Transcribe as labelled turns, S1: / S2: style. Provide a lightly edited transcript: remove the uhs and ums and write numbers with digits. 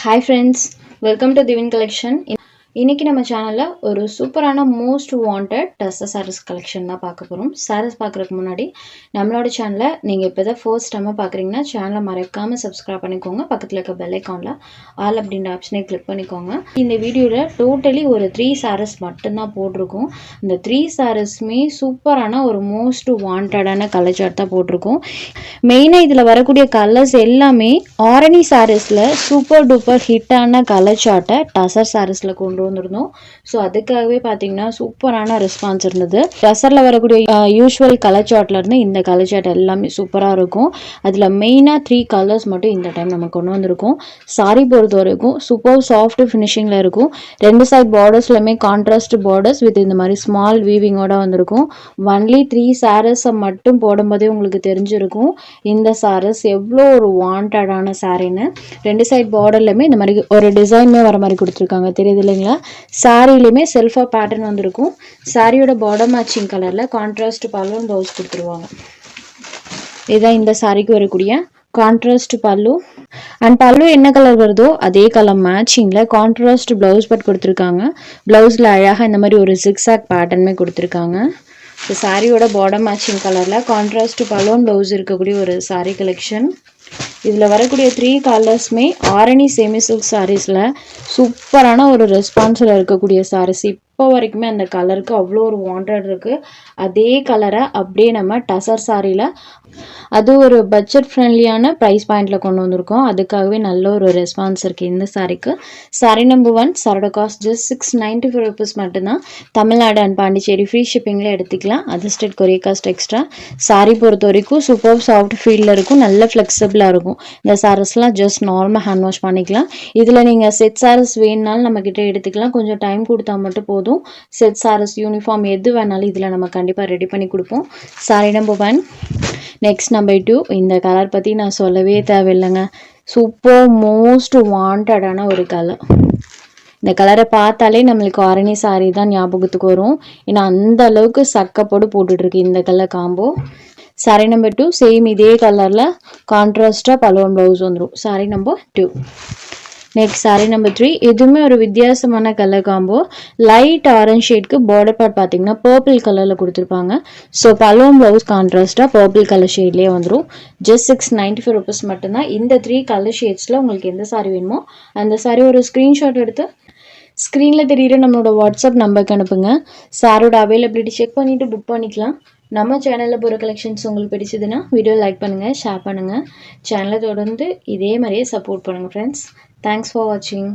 S1: Hi friends, welcome to Divine Collection. இன்னைக்கு நம்ம சேனல்ல ஒரு சூப்பரான most wanted tussar saris collection தான் பார்க்க போறோம். சாரீஸ் பார்க்கறதுக்கு முன்னாடி நம்மளோட சேனலை நீங்க இப்பதான் ஃபர்ஸ்ட் டைம் பார்க்கறீங்கன்னா சேனலை மறக்காம சப்ஸ்கிரைப் பண்ணிக்கோங்க. பக்கத்துல இருக்க பெல் ஐகான்ல ஆல் அப்படின்ற ஆப்ஷனை கிளிக் பண்ணிக்கோங்க. இந்த வீடியோல டோட்டலி ஒரு 3 சாரீஸ் மட்டும் தான் போட்டிருக்கோம். இந்த 3 சாரீஸ்மே சூப்பரான ஒரு மோஸ்ட் வாண்டடான கலர் சார்ட் தான் போட்டிருக்கோம். மெயினா இதுல வரக்கூடிய கலர்ஸ் எல்லாமே ஆரணி சாரீஸ்ல சூப்பர் டூப்பர் ஹிட்டான கலர் சார்ட்டை டசர் சாரீஸ்ல கொண்டு வந்திருந்தோம். ஸோ அதுக்காகவே பார்த்தீங்கன்னா சூப்பரான ரெஸ்பான்ஸ் இருந்தது. டசரில் வரக்கூடிய யூஸ்வல் கலர் சார்ட்ல இருந்து இந்த கலர் சார்ட் எல்லாமே சூப்பராக இருக்கும். அதில் மெயினாக 3 கலர்ஸ் மட்டும் இந்த டைம் நம்ம கொண்டு வந்திருக்கோம். சாரி பொறுத்த வரைக்கும் சூப்பர் சாஃப்ட் ஃபினிஷிங்கில் இருக்கும். 2 சைட் பார்டர்ஸ்லையுமே கான்ட்ராஸ்ட் பார்டர்ஸ் வித் இந்த மாதிரி ஸ்மால் வீவிங்கோட வந்திருக்கும். ஒன்லி 3 சாரீஸை மட்டும் போடும்போதே உங்களுக்கு தெரிஞ்சிருக்கும் இந்த சாரீஸ் எவ்வளோ ஒரு வாண்டடான சாரின்னு. 2 சைட் பார்டர்லையுமே இந்த மாதிரி ஒரு டிசைனுமே வர மாதிரி கொடுத்துருக்காங்க, தெரியுது இல்லைங்களா? சாரிலையுமே செல்ஃபா பேட்டர்ன் வந்திருக்கும். சாரியோட பார்டர் மேட்சிங் கலர்ல கான்ட்ராஸ்ட் பல்லு ப்ளவுஸ் கொடுத்துருவாங்க. இதுதான் இந்த சாரிக்கு வரக்கூடிய கான்ட்ராஸ்ட் பல்லு. அண்ட் பல்லு என்ன கலர் வருதோ அதே கலர் மேட்சிங்ல கான்ட்ராஸ்ட் பிளவுஸ் பட் கொடுத்துருக்காங்க. பிளவுஸ்ல அழகா இந்த மாதிரி ஒரு ஜிக்ஸாக் பேட்டர்னுமே கொடுத்துருக்காங்க. இந்த சாரியோட பார்டர் மேட்சிங் கலர்ல கான்ட்ராஸ்ட் பல்லு பிளவுஸ் இருக்கக்கூடிய ஒரு சாரி கலெக்ஷன். இதில் வரக்கூடிய 3 கலர்ஸுமே ஆரணி செமி சில்க் சாரீஸில் சூப்பரான ஒரு ரெஸ்பான்ஸில் இருக்கக்கூடிய சாரீஸ். இப்போ வரைக்குமே அந்த கலருக்கு அவ்வளோ ஒரு வாண்டட் இருக்குது. அதே கலரை அப்படியே நம்ம டசர் சாரியில் அது ஒரு பட்ஜெட் ஃப்ரெண்ட்லியான ப்ரைஸ் பாயிண்டில் கொண்டு வந்திருக்கோம். அதுக்காகவே நல்ல ஒரு ரெஸ்பான்ஸ் இருக்குது இந்த சாரிக்கு. சாரி நம்பர் 1 சாரோட காஸ்ட் ஜஸ்ட் 695 ருபீஸ் மட்டும்தான். தமிழ்நாடு அண்ட் பாண்டிச்சேரி ஃப்ரீ ஷிப்பிங்கில் எடுத்துக்கலாம். Adjusted courier cost extra. Sorry பொறுத்த வரைக்கும் சூப்பர் சாஃப்ட் ஃபீல்டில் இருக்கும், நல்ல ஃப்ளெக்சிபிளாக இருக்கும். இந்த சாரீஸ்லாம் ஜஸ்ட் நார்மல் ஹேண்ட் வாஷ் பண்ணிக்கலாம். இதில் நீங்கள் செட் சாரீஸ் வேணுனாலும் நம்மக்கிட்ட எடுத்துக்கலாம். கொஞ்சம் டைம் கொடுத்தா மட்டும் போதும். செட் சாரீஸ் யூனிஃபார்ம் எது வேணாலும் இதில் நம்ம கண்டிப்பாக ரெடி பண்ணி கொடுப்போம். Sorry number 1. Next number 2. இந்த கலர் பற்றி நான் சொல்லவே தேவையில்லைங்க. சூப்பர் மோஸ்ட் வாண்டடான ஒரு கலர். இந்த கலரை பார்த்தாலே நம்மளுக்கு ஆரணி சாரி தான் ஞாபகத்துக்கு வரும். ஏன்னா அந்த அளவுக்கு சக்கப்போடு போட்டுட்ருக்கு இந்த colour combo. Sari number 2 same இதே கலரில் கான்ட்ராஸ்டாக பலூன் ப்ளவுஸ் வந்துடும். Sari number 2. Next sari number 3. எதுவுமே ஒரு வித்தியாசமான கலர் காம்போ. லைட் ஆரஞ்ச் ஷேட்க்கு பார்டர் பார்ட் பார்த்தீங்கன்னா பர்பிள் கலரில் கொடுத்துருப்பாங்க. ஸோ பலூன் ப்ளவுஸ் கான்ட்ராஸ்டாக பர்பிள் கலர் ஷேட்லேயே வந்துடும். ஜஸ்ட் 695 ருபீஸ் மட்டும்தான். இந்த 3 கலர் ஷேட்ஸில் உங்களுக்கு எந்த சாரி வேணுமோ அந்த சாரி ஒரு ஸ்க்ரீன்ஷாட் எடுத்து ஸ்க்ரீனில் தெரியுற நம்மளோட வாட்ஸ்அப் நம்பருக்கு அனுப்புங்க. சாரோட அவைலபிலிட்டி செக் பண்ணிவிட்டு புக் பண்ணிக்கலாம். நம்ம சேனலில் போகிற கலெக்ஷன்ஸ் உங்களுக்கு பிடிச்சதுன்னா வீடியோ லைக் பண்ணுங்கள், ஷேர் பண்ணுங்கள். சேனலை தொடர்ந்து இதே மாதிரியே சப்போர்ட் பண்ணுங்கள் ஃப்ரெண்ட்ஸ். தேங்க்ஸ் ஃபார் வாட்சிங்.